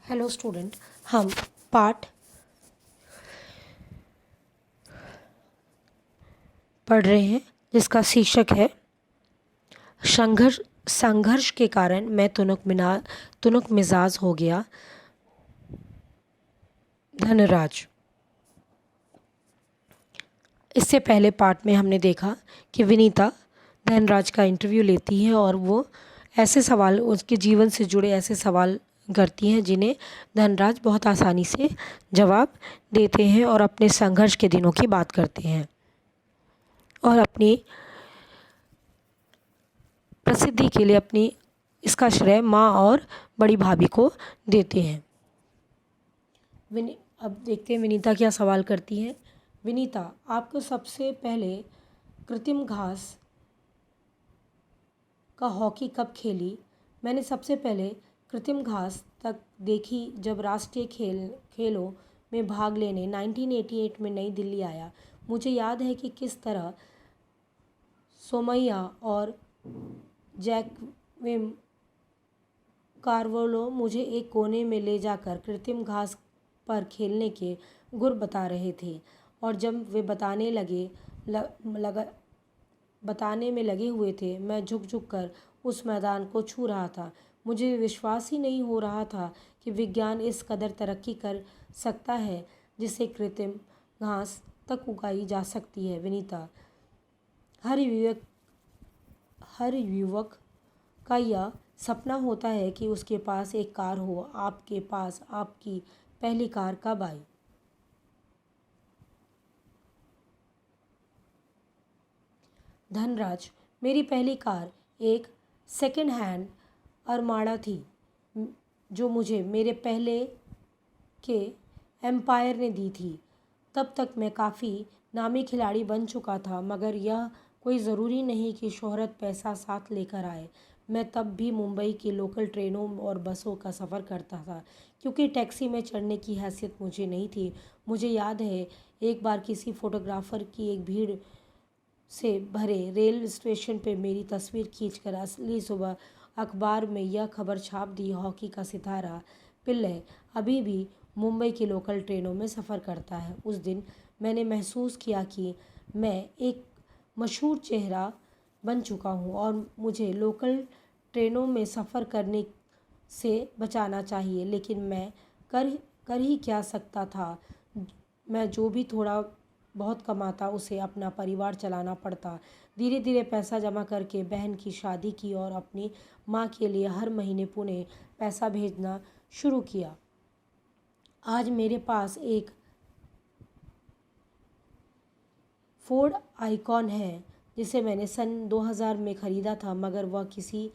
Hello student, हम पाठ पढ़ रहे हैं जिसका शीर्षक है संघर्ष के कारण मैं तुनक मिजाज हो गया धनराज। इससे पहले पाठ में हमने देखा कि विनीता धनराज का इंटरव्यू लेती है और वो ऐसे सवाल, उसके जीवन से जुड़े ऐसे सवाल करती हैं जिन्हें धनराज बहुत आसानी से जवाब देते हैं और अपने संघर्ष के दिनों की बात करते हैं और अपनी प्रसिद्धि के लिए इसका श्रेय माँ और बड़ी भाभी को देते हैं। अब देखते हैं विनीता क्या सवाल करती है। विनीता, आपको सबसे पहले कृत्रिम घास का हॉकी कब खेली? मैंने सबसे पहले कृत्रिम घास तक देखी जब राष्ट्रीय खेलों में भाग लेने 1988 में नई दिल्ली आया। मुझे याद है कि किस तरह सोमैया और जैकविम कार्वलो मुझे एक कोने में ले जाकर कृत्रिम घास पर खेलने के गुर बता रहे थे और जब वे बताने में लगे हुए थे, मैं झुक झुक कर उस मैदान को छू रहा था। मुझे विश्वास ही नहीं हो रहा था कि विज्ञान इस कदर तरक्की कर सकता है जिससे कृत्रिम घास तक उगाई जा सकती है। विनीता, हर युवक का यह सपना होता है कि उसके पास एक कार हो। आपके पास आपकी पहली कार कब आई? धनराज, मेरी पहली कार एक सेकंड हैंड अरमाडा थी जो मुझे मेरे पहले के एम्पायर ने दी थी। तब तक मैं काफ़ी नामी खिलाड़ी बन चुका था, मगर यह कोई ज़रूरी नहीं कि शोहरत पैसा साथ लेकर आए। मैं तब भी मुंबई की लोकल ट्रेनों और बसों का सफ़र करता था क्योंकि टैक्सी में चढ़ने की हैसियत मुझे नहीं थी। मुझे याद है एक बार किसी फोटोग्राफर की एक भीड़ से भरे रेल स्टेशन पे मेरी तस्वीर खींचकर असली सुबह अखबार में यह खबर छाप दी, हॉकी का सितारा पिल्लई अभी भी मुंबई की लोकल ट्रेनों में सफ़र करता है। उस दिन मैंने महसूस किया कि मैं एक मशहूर चेहरा बन चुका हूँ और मुझे लोकल ट्रेनों में सफ़र करने से बचाना चाहिए, लेकिन मैं कर ही क्या सकता था। मैं जो भी थोड़ा बहुत कमाता उसे अपना परिवार चलाना पड़ता। धीरे धीरे पैसा जमा करके बहन की शादी की और अपनी माँ के लिए हर महीने पुणे पैसा भेजना शुरू किया। आज मेरे पास एक फोर्ड आइकॉन है जिसे मैंने सन 2000 में ख़रीदा था, मगर वह किसी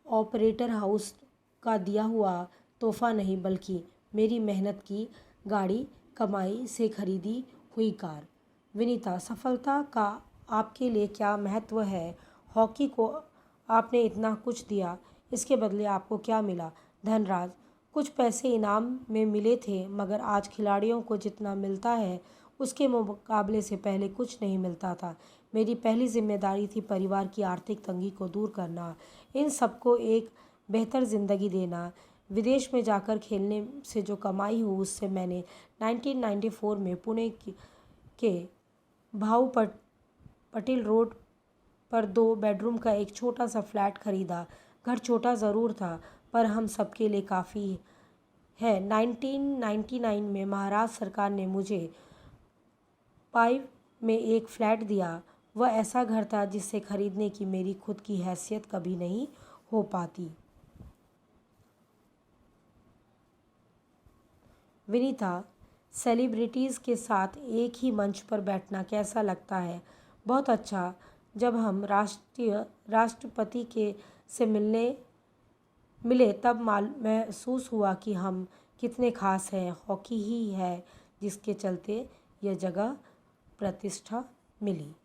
ऑपरेटर हाउस का दिया हुआ तोहफा नहीं बल्कि मेरी मेहनत की गाड़ी कमाई से खरीदी हुई कार। विनीता, सफलता का आपके लिए क्या महत्व है? हॉकी को आपने इतना कुछ दिया, इसके बदले आपको क्या मिला? धनराज, कुछ पैसे इनाम में मिले थे, मगर आज खिलाड़ियों को जितना मिलता है उसके मुकाबले से पहले कुछ नहीं मिलता था। मेरी पहली जिम्मेदारी थी परिवार की आर्थिक तंगी को दूर करना, इन सबको एक बेहतर ज़िंदगी देना। विदेश में जाकर खेलने से जो कमाई हुई उससे मैंने 1994 में पुणे के भाऊ पटेल रोड पर 2 बेडरूम का एक छोटा सा फ्लैट खरीदा। घर छोटा ज़रूर था पर हम सबके लिए काफ़ी है। 1999 में महाराष्ट्र सरकार ने मुझे पाइव में एक फ़्लैट दिया। वह ऐसा घर था जिसे खरीदने की मेरी खुद की हैसियत कभी नहीं हो पाती। विनीता, सेलिब्रिटीज़ के साथ एक ही मंच पर बैठना कैसा लगता है? बहुत अच्छा। जब हम राष्ट्रपति के से मिले तब महसूस हुआ कि हम कितने खास हैं। हॉकी ही है जिसके चलते यह जगह प्रतिष्ठा मिली।